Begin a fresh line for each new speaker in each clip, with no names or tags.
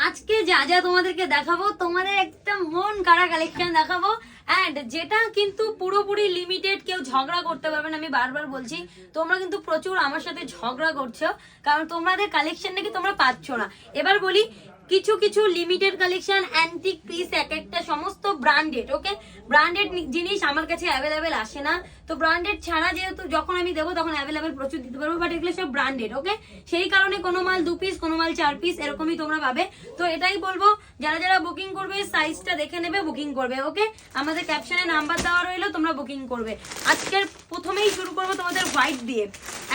আজকে যা যা তোমাদেরকে দেখাবো তোমাদের একটা মন কাড়া কালেকশন দেখাবো এন্ড যেটা কিন্তু পুরোপুরি লিমিটেড, কেউ ঝগড়া করতে পারবে না। আমি বারবার বলছি তোমরা কিন্তু প্রচুর আমার সাথে ঝগড়া করছো কারণ তোমাদের কালেকশন নাকি তোমরা পাচ্ছ না। এবার বলি কিছু কিছু লিমিটেড কালেকশন অ্যান্টিক পিস এক একটা সমস্ত ব্র্যান্ডেড, ওকে ব্র্যান্ডেড জিনিস আমার কাছে অ্যাভেলেবেল আসে না। তো ব্র্যান্ডেড ছাড়া যেহেতু যখন আমি দেবো তখন অ্যাভেলেবেল প্রচুর দিতে পারবো, বাট এগুলো সব ব্র্যান্ডেড, ওকে সেই কারণে কোনো মাল 2 পিস কোনো মাল 4 পিস এরকমই তোমরা পাবে। তো এটাই বলবো যারা যারা বুকিং করবে সাইজটা দেখে নেবে, বুকিং করবে, ওকে আমাদের ক্যাপশনে নাম্বার দেওয়া রইলো, তোমরা বুকিং করবে। আজকের প্রথমেই শুরু করবো তোমাদের হোয়াইট দিয়ে,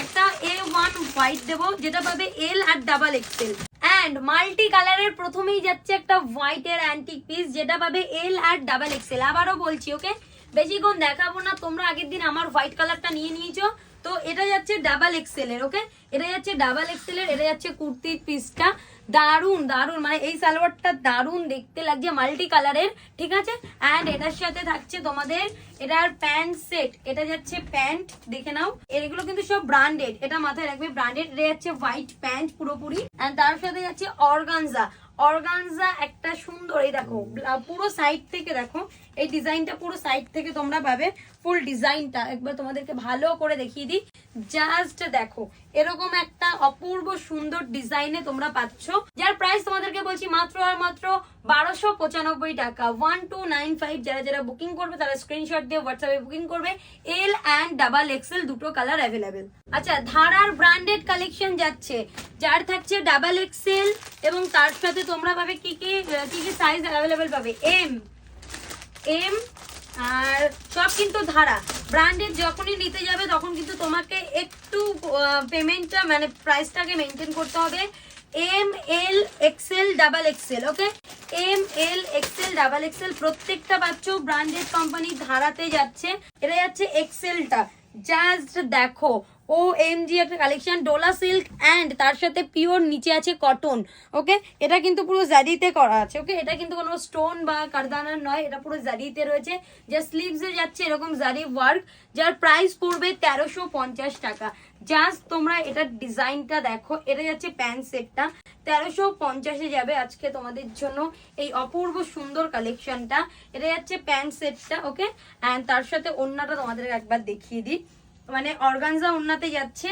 একটা A1 হোয়াইট দেবো যেটা পাবে এল আর ডাবল এক্সেল এন্ড মাল্টি কালারের। প্রথমেই যাচ্ছে একটা হোয়াইটের অ্যান্টিক পিস যেটা পাবে এল আর ডাবল এক্সেল। আবারও বলছি ওকে বেশিক্ষণ দেখাবো না, তোমরা আগের দিন আমার হোয়াইট কালারটা নিয়ে নিয়েছো। তো এটা যাচ্ছে ডাবল এক্সেল এর, ওকে এটা যাচ্ছে ডাবল এক্সেল এর, এটা যাচ্ছে কুর্তির পিসটা। দারুন দারুন, মানে এই সালোয়ারটা দারুন দেখতে লাগছে, মাল্টি কালারের, ঠিক আছে। এন্ড এটার সাথে থাকছে তোমাদের এটার প্যান্ট সেট, এটা যাচ্ছে প্যান্ট, দেখে নাও এগুলো কিন্তু সব ব্র্যান্ডেড, এটা মাথায় রাখবে ব্র্যান্ডেড। এটা যাচ্ছে হোয়াইট প্যান্ট পুরোপুরি এন্ড তার সাথে যাচ্ছে অর্গানজা। অর্গানজা একটা সুন্দর, এই দেখো পুরো সাইড থেকে দেখো এই ডিজাইনটা, পুরো সাইড থেকে তোমরা পাবে ফুল ডিজাইনটা। একবার তোমাদেরকে ভালো করে দেখিয়ে দিই, জাস্ট দেখো এরকম একটা অপূর্ব সুন্দর ডিজাইনে তোমরা পাচ্ছ, যার প্রাইস তোমাদেরকে বলছি মাত্র আর মাত্র 1295 টাকা, 1295। যারা যারা বুকিং করবে তারা স্ক্রিনশট দিয়ে হোয়াটসঅ্যাপে বুকিং করবে। এল অ্যান্ড ডাবল এক্সেল দুটো কালার অ্যাভেলেবেল। আচ্ছা, ধারার ব্র্যান্ডেড কালেকশন যাচ্ছে, যার থাকছে ডাবল এক্সেল এবং তার সাথে তোমরা পাবে কি কি সাইজ অ্যাভেলেবেল পাবে, এম আর সব কিন্তু ধারা ব্র্যান্ডেড। যখনই নিতে যাবে তখন কিন্তু তোমাকে একটু পেমেন্টটা মানে প্রাইসটাকে মেনটেন করতে হবে। M L XL double XL, okay M L XL double XL প্রত্যেকটা পাচ্ছ ব্র্যান্ডেড কোম্পানি ধারাতে যাচ্ছে। এটা যাচ্ছে এক্সেলটা, জাস্ট দেখো ও এমজি একটা কালেকশন, ডোলা সিল্ক এন্ড তার সাথে পিওর নিচে আছে কটন, ওকে এটা কিন্তু পুরো জারিতে করা আছে, ওকে এটা কিন্তু কোনো স্টোন বা কারদানার নয়, এটা পুরো জারিতে রয়েছে। যা স্লিভসে যাচ্ছে এরকম জারি ওয়ার্ক, যার প্রাইস পড়বে 1350 টাকা। জাস্ট তোমরা এটার ডিজাইনটা দেখো, এটা যাচ্ছে প্যান্ট সেটটা 1350-এ যাবে আজকে তোমাদের জন্য এই অপূর্ব সুন্দর কালেকশনটা। এটা যাচ্ছে প্যান্ট সেটটা, ওকে এন্ড তার সাথে ওড়নাটা তোমাদের একবার দেখিয়ে দিই, মানে অর্গানজা ওড়নাতে যাচ্ছে।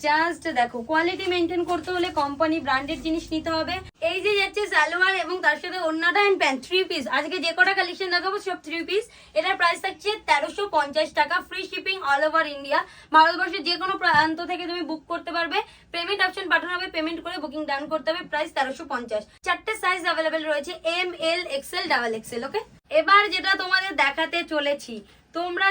জাস্ট দেখো কোয়ালিটি মেনটেন করতে হলে কোম্পানি ব্র্যান্ডেড জিনিস নিতে হবে। এই যে যাচ্ছে সালোয়ার এবং তার সাথে ওড়নাটা এন্ড প্যান্ট, 3 পিস। আজকে যে কটা কালেকশন দেখাবো সব 3 পিস। এটার প্রাইস থাকছে 1350 টাকা, free shipping all over India. ভারতবর্ষের যে কোনো প্রান্ত থেকে তুমি বুক করতে পারবে, পেমেন্ট অপশন পাঠানো হবে, পেমেন্ট করে বুকিং ডান করতে হবে। প্রাইস 1350। 4টে সাইজ অ্যাভেলেবেল রয়েছে, M L XL double XL, okay এবার যেটা তোমাদের দেখাতে চলেছি তোমরা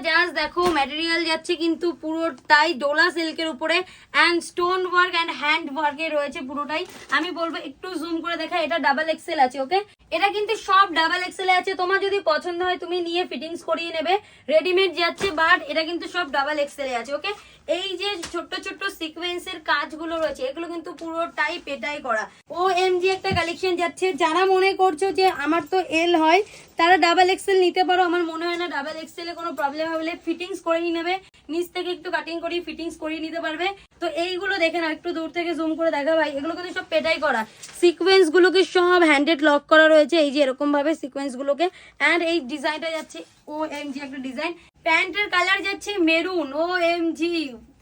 জাস্ট দেখো ম্যাটেরিয়াল যাচ্ছে কিন্তু পুরোটাই ডোলা সিল্কের উপরে and stone work and hand ওয়ার্কে রয়েছে পুরোটাই। আমি বলবো একটু জুম করে দেখা, এটা ডাবল এক্সেল আছে, ওকে এটা কিন্তু সব ডাবল এক্সেল আছে। তোমার যদি পছন্দ হয় তুমি নিয়ে ফিটিংস করিয়ে নেবে, রেডিমেড যাচ্ছে, বাট এটা কিন্তু সব ডাবল এক্সেল আছে, ওকে এই যে ছোট্ট ছোট্ট সিকোয়েন্সের কাজগুলো রয়েছে এগুলো কিন্তু পুরোটাই পেটাই করা। ও এমজি একটা কালেকশন যাচ্ছে, যারা মনে করছো যে আমার তো এল হয় তারা ডাবল এক্সেল নিতে পারো। আমার মনে হয় না ডাবল এক্সেলে কোনো প্রবলেম হবে, ফিটিংস করে নিয়ে নেবে, নিচ থেকে একটু কাটিং করে ফিটিংস করিয়ে নিতে পারবে। তো এইগুলো দেখে না, একটু দূর থেকে জুম করে দেখা ভাই, এগুলো কিন্তু সব পেটাই করা। সিকোয়েন্স গুলোকে সব হ্যান্ডেড লক করা রয়েছে, এই যে এরকম ভাবে সিকোয়েন্স গুলোকে। এন্ড এই ডিজাইনটা যাচ্ছে ও এমজি একটা ডিজাইন, প্যান্টের কালার যাচ্ছে মেরুন, ও এমজি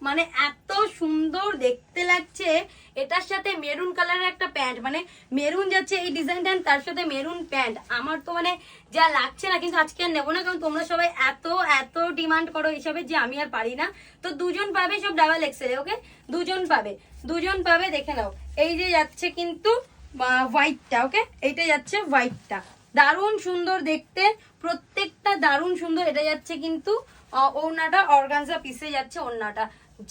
মানে এত সুন্দর দেখতে লাগছে। এটার সাথে মেরুন কালারের একটা প্যান্ট, মানে মেরুন যাচ্ছে এই ডিজাইনটা তার সাথে মেরুন প্যান্ট, আমার তো মানে যা লাগছে না। কিন্তু আজকে আর নেবো না কারণ তোমরা সবাই এত এত ডিমান্ড করো হিসাবে যে আমি আর পারি না। তো দুজন পাবে সব ডাবল এক্সেলে, ওকে দুজন পাবে দেখে নাও। এই যে যাচ্ছে কিন্তু হোয়াইটটা, ওকে এইটা যাচ্ছে হোয়াইটটা, দারুণ সুন্দর দেখতে, প্রত্যেকটা দারুণ সুন্দর। এটা যাচ্ছে কিন্তু ওড়নাটা অর্গানজা পিসে যাচ্ছে ওড়নাটা,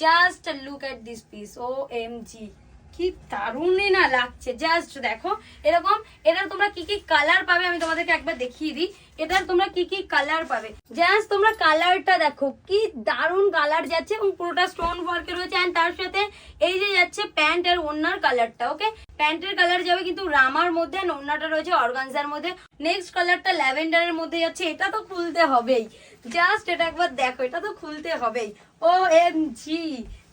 just look at this piece, O MG কি দারুণই না লাগছে। জাস্ট দেখো এরকম, এটার তোমরা কি কি কালার পাবে আমি তোমাদেরকে একবার দেখিয়ে দিই। এটার তোমরা কি কি কালার পাবে, জাস্ট তোমরা কালারটা দেখো কি দারুণ কালার যাচ্ছে এবং পুরোটা স্টোন ওয়ার্কে রয়েছে। এন্ড তার সাথে এই যে যাচ্ছে প্যান্ট আর ওড়নার কালারটা, ওকে প্যান্টের কালার যাবে কিন্তু রামার মধ্যে, ওড়নাটা রয়েছে অর্গানজার মধ্যে। নেক্সট কালারটা ল্যাভেন্ডারের মধ্যে যাচ্ছে, এটা তো খুলতে হবেই, জাস্ট এটা একবার দেখো, এটা তো খুলতে হবেই। ও এম জি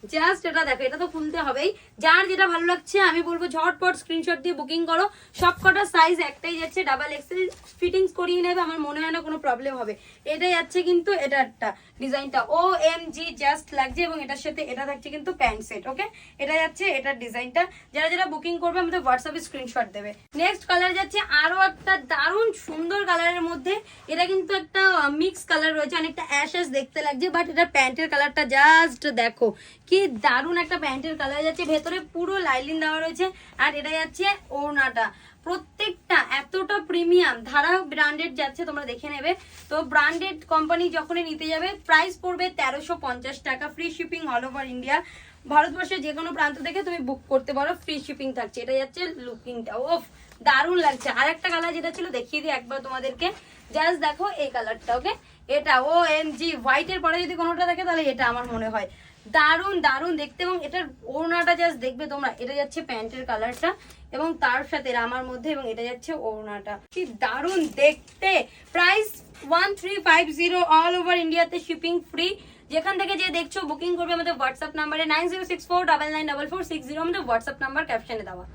জাস্ট এটা দেখো, এটা তো খুলতে হবেই। যার যেটা ভালো লাগছে আমি বলবো ঝটপট স্ক্রিনশট দিয়ে বুকিং করো। সবকটা সাইজ একটাই যাচ্ছে, ডাবল এক্সেল ফিটিংস করিয়ে নেবে, আমার মনে হয় না কোনো প্রবলেম হবে। এটা যাচ্ছে কিন্তু এটা একটা ডিজাইনটা OMG জাস্ট লাগছে, এবং এটার সাথে এটা থাকছে কিন্তু প্যান্ট সেট। ওকে, এটা যাচ্ছে এটার ডিজাইনটা। যারা যারা বুকিং করবে আমাদের হোয়াটসঅ্যাপে স্ক্রিনশট দেবে। নেক্সট কালার যাচ্ছে আরো একটা দারুণ সুন্দর কালারের মধ্যে। এটা কিন্তু একটা মিক্স কালার রয়েছে, অনেকটা অ্যাশ অ্যাশ দেখতে লাগছে, বাট এটা প্যান্টের কালারটা জাস্ট দেখো কি দারুণ একটা প্যান্টের কালার যাচ্ছে। ভেতরে পুরো লাইলিন দেওয়া রয়েছে, আর এটা যাচ্ছে ওড়নাটা। প্রত্যেকটা এতটা প্রিমিয়াম ধারা ব্র্যান্ডেড যাচ্ছে, তোমরা দেখে নেবে। তো ব্র্যান্ডেড কোম্পানি যখনই নিতে যাবে প্রাইস পড়বে 1350 টাকা, free shipping all over India. ভারতবর্ষের যে কোনো প্রান্ত থেকে তুমি বুক করতে পারো, ফ্রি শিপিং থাকছে। এটা যাচ্ছে লুকিংটা, ওফ দারুণ লাগছে। আর একটা কালার যেটা ছিল দেখিয়ে দিই একবার তোমাদেরকে, জাস্ট দেখো এই কালারটা। ওকে, এটা OMG হোয়াইটের পরে যদি কোনোটা থাকে তাহলে এটা আমার মনে হয় দারুণ দারুণ দেখতে। এবং এটার ওড়নাটা জাস্ট দেখবে তোমরা, এটা যাচ্ছে প্যান্টের কালারটা এবং তার সাথে রামার মধ্যে, এবং এটা যাচ্ছে ওড়নাটা, কি দারুণ দেখতে। প্রাইস 1350 অল ওভার ইন্ডিয়াতে, শিপিং ফ্রি। যেখান থেকে যে দেখছো বুকিং করবে আমাদের হোয়াটসঅ্যাপ নাম্বারে 9064994460, আমাদের হোয়াটসঅ্যাপ নাম্বার ক্যাপশনে দেওয়া।